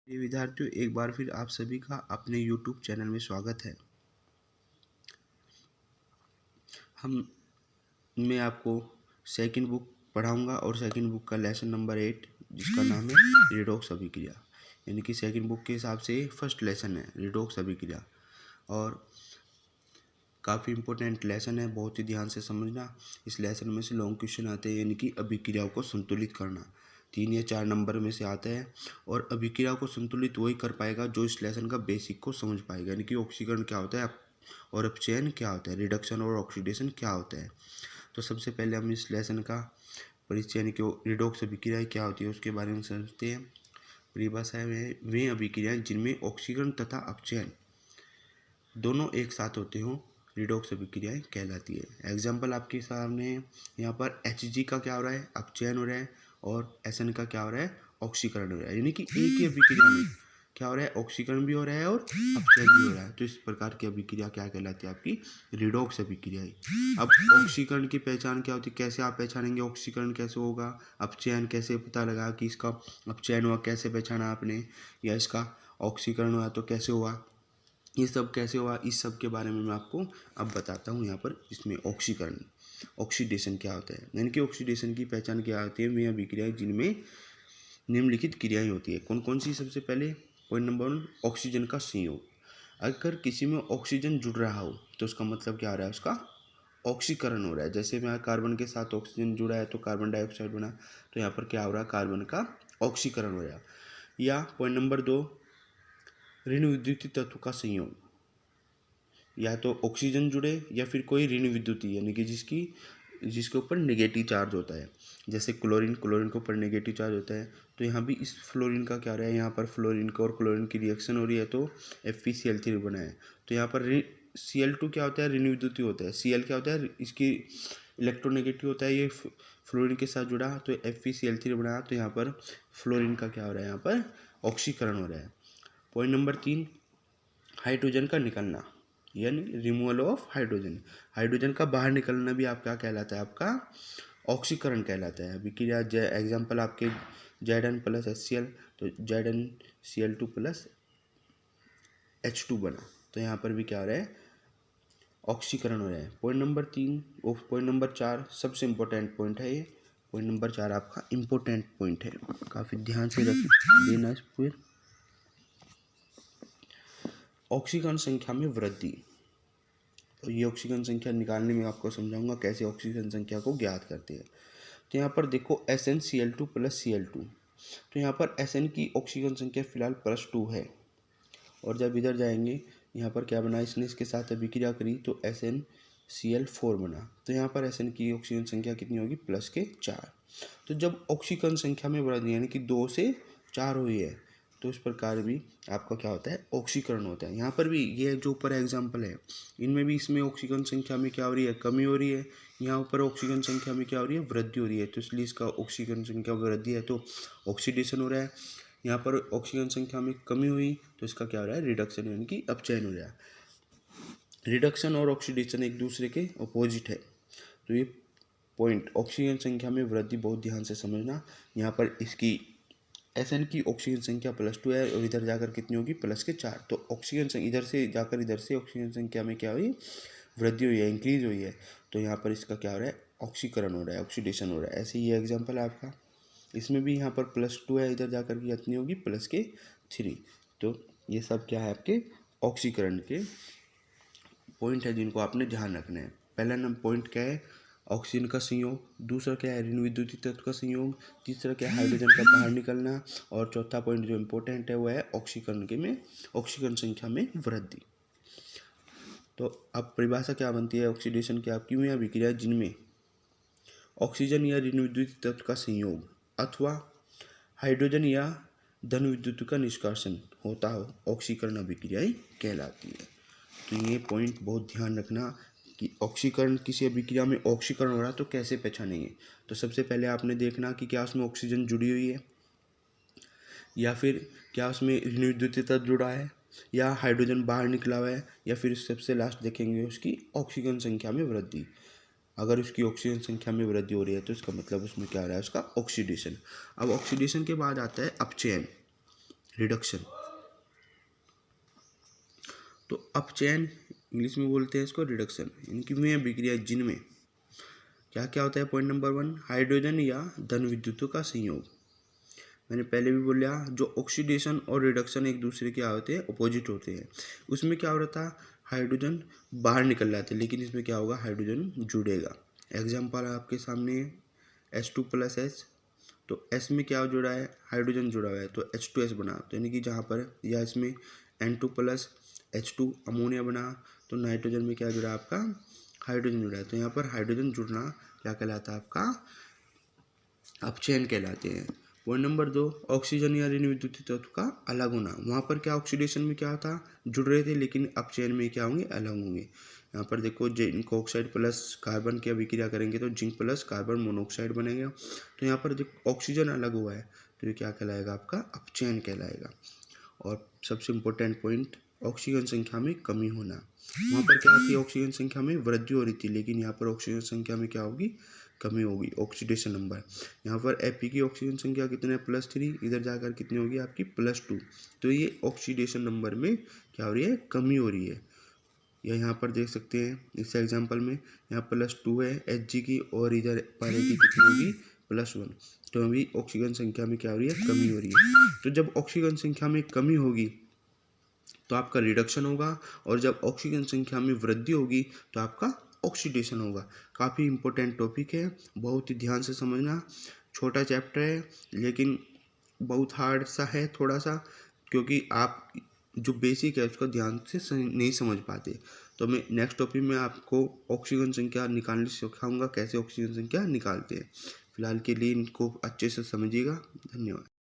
ये विद्यार्थियों, एक बार फिर आप सभी का अपने YouTube चैनल में स्वागत है। मैं आपको सेकंड बुक पढ़ाऊंगा और सेकंड बुक का लेसन नंबर 8 जिसका नाम है रिडॉक्स अभिक्रिया, यानी कि सेकंड बुक के हिसाब से फर्स्ट लेसन है रिडॉक्स अभिक्रिया और काफ़ी इंपॉर्टेंट लेसन है। बहुत ही ध्यान से समझना। इस लेसन में से लॉन्ग क्वेश्चन आते हैं, यानी कि अभिक्रियाओं को संतुलित करना 3 या 4 नंबर में से आता है। और अभिक्रिया को संतुलित वही कर पाएगा जो इस लेसन का बेसिक को समझ पाएगा, यानी कि ऑक्सीकरण क्या होता है और अपचयन क्या होता है, रिडक्शन और ऑक्सीडेशन क्या होता है। तो सबसे पहले हम इस लेसन का परिचय, यानी कि रिडॉक्स अभिक्रिया क्या होती है, उसके बारे में समझते हैं। परिभाषा में वे अभिक्रियाएं जिनमें ऑक्सीकरण तथा अपचयन दोनों एक साथ होते हों रिडॉक्स अभिक्रियाएं कहलाती है। एग्जाम्पल आपके सामने है। यहाँ पर Hg का क्या हो रहा है, अपचयन हो रहा है, और Sn का क्या हो रहा है, ऑक्सीकरण हो रहा है। यानी कि एक ही अभिक्रिया में क्या हो रहा है, ऑक्सीकरण भी हो रहा है और अपचयन भी हो रहा है। तो इस प्रकार की अभिक्रिया क्या कहलाती है, आपकी रिडॉक्स अभिक्रिया है। अब ऑक्सीकरण की पहचान क्या होती है, कैसे आप पहचानेंगे ऑक्सीकरण कैसे होगा, अपचयन कैसे पता लगा कि इसका अपचयन हुआ, कैसे पहचाना आपने, या इसका ऑक्सीकरण हुआ तो कैसे हुआ, ये सब कैसे हुआ, इस सब के बारे में मैं आपको अब बताता हूँ। यहाँ पर इसमें ऑक्सीकरण ऑक्सीडेशन क्या होता है, यानी कि ऑक्सीडेशन की पहचान क्या होती है। वे अभिक्रियाएं जिनमें निम्नलिखित क्रियाएं होती है। कौन कौन सी, सबसे पहले पॉइंट नंबर 1, ऑक्सीजन का संयोग। अगर किसी में ऑक्सीजन जुड़ रहा हो तो उसका मतलब क्या हो रहा है, उसका ऑक्सीकरण हो रहा है। जैसे में कार्बन के साथ ऑक्सीजन जुड़ा है तो कार्बन डाइऑक्साइड बना, तो यहाँ पर क्या हो रहा है, कार्बन का ऑक्सीकरण हो रहा है। या पॉइंट नंबर 2, ऋण विद्युतीय तत्व का संयोग। या तो ऑक्सीजन जुड़े या फिर कोई ऋण विद्युतीय, यानी कि जिसके ऊपर नेगेटिव चार्ज होता है। जैसे क्लोरीन के ऊपर नेगेटिव चार्ज होता है, तो यहाँ भी इस फ्लोरीन का क्या हो रहा है, यहाँ पर फ्लोरीन का और क्लोरीन की रिएक्शन हो रही है तो FeCl3 बना है। तो यहाँ पर Cl2 क्या होता है, ऋण विद्युतीय होता है। Cl क्या होता है, इसकी इलेक्ट्रोनेगेटिव होता है, ये फ्लोरीन के साथ जुड़ा तो FeCl3 बना। तो यहाँ पर फ्लोरीन का क्या हो रहा है, यहाँ पर ऑक्सीकरण हो रहा है। पॉइंट नंबर 3, हाइड्रोजन का निकलना, यानी रिमूवल ऑफ हाइड्रोजन। हाइड्रोजन का बाहर निकलना भी आपका कहलाता है, आपका ऑक्सीकरण कहलाता है। अभिक्रिया एग्जाम्पल आपके Zn प्लस HCl, तो ZnCl2 प्लस H2 बना, तो यहाँ पर भी क्या हो रहा है, ऑक्सीकरण हो रहा है। पॉइंट नंबर 3 पॉइंट नंबर 4 सबसे इम्पोर्टेंट पॉइंट है ये। पॉइंट नंबर 4 आपका इम्पोर्टेंट पॉइंट है, काफ़ी ध्यान से रख देना इस पर। ऑक्सीकरण संख्या में वृद्धि। तो ये ऑक्सीजन संख्या निकालने में आपको समझाऊंगा कैसे ऑक्सीजन संख्या को ज्ञात करते हैं। तो यहाँ पर देखो SnCl2 प्लस Cl2, तो यहाँ पर Sn की ऑक्सीजन संख्या फिलहाल +2 है, और जब इधर जाएंगे यहाँ पर क्या बना, इसने इसके साथ अभिक्रिया करी तो SnCl4 बना। तो यहाँ पर Sn की ऑक्सीजन संख्या कितनी होगी, +4। तो जब ऑक्सीजन संख्या में वृद्धि यानी कि 2 से 4 हुई है तो इस प्रकार भी आपका क्या होता है, ऑक्सीकरण होता है। यहाँ पर भी ये जो ऊपर एग्जाम्पल है इनमें भी इसमें ऑक्सीजन संख्या में क्या हो रही है, कमी हो रही है। यहाँ ऊपर ऑक्सीजन संख्या में क्या हो रही है, वृद्धि हो रही है, तो इसलिए इसका ऑक्सीजन संख्या वृद्धि है तो ऑक्सीडेशन हो रहा है। यहाँ पर ऑक्सीजन संख्या में कमी हुई तो इसका क्या हो रहा है, रिडक्शन, यानी कि अपचयन हो रहा है। रिडक्शन और ऑक्सीडेशन एक दूसरे के अपोजिट है। तो ये पॉइंट ऑक्सीजन संख्या में वृद्धि बहुत ध्यान से समझना। यहाँ पर इसकी Sn की ऑक्सीजन संख्या +2 है और इधर जाकर कितनी होगी, +4। तो ऑक्सीजन इधर से जाकर इधर से ऑक्सीजन संख्या में क्या हुई, वृद्धि हुई है, इंक्रीज हुई है। तो यहाँ पर इसका क्या हो रहा है, ऑक्सीकरण हो रहा है, ऑक्सीडेशन हो रहा है। ऐसे ही एग्जाम्पल है आपका, इसमें भी यहाँ पर +2 है, इधर जाकर की कितनी होगी, +3। तो ये सब क्या है, आपके ऑक्सीकरण के पॉइंट है जिनको आपने ध्यान रखना है। पहला नंबर पॉइंट क्या है, ऑक्सीजन का संयोग। दूसरा क्या है, ऋण विद्युतीय तत्व का संयोग। तीसरा क्या है, हाइड्रोजन का बाहर निकलना। और चौथा पॉइंट जो इम्पोर्टेंट है वो है ऑक्सीकरण में ऑक्सीकरण संख्या में वृद्धि। तो अब परिभाषा क्या बनती है ऑक्सीडेशन की, आपकी वह अभिक्रिया जिनमें ऑक्सीजन या ऋण विद्युतीय तत्व का संयोग अथवा हाइड्रोजन या धन विद्युत का निष्कासन होता हो, ऑक्सीकरण अभिक्रियाएं कहलाती है। तो ये पॉइंट बहुत ध्यान रखना कि ऑक्सीकरण, किसी अभिक्रिया में ऑक्सीकरण हो रहा है तो कैसे पहचानेंगे। तो सबसे पहले आपने देखना कि क्या उसमें ऑक्सीजन जुड़ी हुई है, या फिर क्या उसमें ऋण विद्युतीय तत्व जुड़ा है, या हाइड्रोजन बाहर निकला हुआ है, या फिर सबसे लास्ट देखेंगे उसकी ऑक्सीजन संख्या में वृद्धि। अगर उसकी ऑक्सीजन संख्या में वृद्धि हो रही है तो इसका मतलब उसमें क्या हो रहा है, उसका ऑक्सीडेशन। अब ऑक्सीडेशन के बाद आता है अपचयन, रिडक्शन। तो अपचयन इंग्लिश में बोलते हैं इसको रिडक्शन। इनकी में अभिक्रिया जिनमें क्या क्या होता है। पॉइंट नंबर 1, हाइड्रोजन या धन विद्युतों का संयोग। मैंने पहले भी बोला जो ऑक्सीडेशन और रिडक्शन एक दूसरे के होते हैं, अपोजिट होते हैं। उसमें क्या हो रहा था, हाइड्रोजन बाहर निकल रहा था, लेकिन इसमें क्या होगा, हाइड्रोजन जुड़ेगा। एग्जाम्पल आपके सामने H2+H, तो S में क्या जुड़ा है, हाइड्रोजन जुड़ा हुआ है, तो H2S बना। तो यानी कि जहाँ पर या इसमें N2+H2 अमोनिया बना, तो नाइट्रोजन में क्या जुड़ा है, आपका हाइड्रोजन जुड़ा है। तो यहाँ पर हाइड्रोजन जुड़ना क्या कहलाता है, आपका अपचयन कहलाते हैं। पॉइंट नंबर 2, ऑक्सीजन या ऋण विद्युतीय तत्व का अलग होना। वहाँ पर क्या ऑक्सीडेशन में क्या था, जुड़ रहे थे, लेकिन अपचयन में क्या होंगे, अलग होंगे। यहाँ पर देखो जिंक ऑक्साइड प्लस कार्बन की अभिक्रिया करेंगे तो जिंक प्लस कार्बन मोनोऑक्साइड बनेगा। तो यहाँ पर देखो ऑक्सीजन अलग हुआ है, तो ये क्या कहलाएगा, आपका अपचयन कहलाएगा। और सबसे इम्पोर्टेंट पॉइंट, ऑक्सीजन संख्या में कमी होना। वहाँ पर क्या होती है, ऑक्सीजन संख्या में वृद्धि हो रही थी, लेकिन यहाँ पर ऑक्सीजन संख्या में क्या होगी, कमी होगी। ऑक्सीडेशन नंबर यहाँ पर Fe की ऑक्सीजन संख्या कितने +3, इधर जाकर कितनी होगी आपकी +2। तो ये ऑक्सीडेशन नंबर में क्या हो रही है, कमी हो रही है। या यहाँ पर देख सकते हैं इस एग्जांपल में, यहाँ +2 है Hg की, और इधर पारे की कितनी होगी, +1। तो अभी ऑक्सीजन संख्या में क्या हो रही है, कमी हो रही है। तो जब ऑक्सीजन संख्या में कमी होगी तो आपका रिडक्शन होगा, और जब ऑक्सीजन संख्या में वृद्धि होगी तो आपका ऑक्सीडेशन होगा। काफ़ी इंपॉर्टेंट टॉपिक है, बहुत ही ध्यान से समझना। छोटा चैप्टर है लेकिन बहुत हार्ड सा है थोड़ा सा, क्योंकि आप जो बेसिक है उसका ध्यान से नहीं समझ पाते। तो मैं नेक्स्ट टॉपिक में आपको ऑक्सीजन संख्या निकालने सिखाऊंगा, कैसे ऑक्सीजन संख्या निकालते हैं। फिलहाल के लिए इनको अच्छे से समझिएगा। धन्यवाद।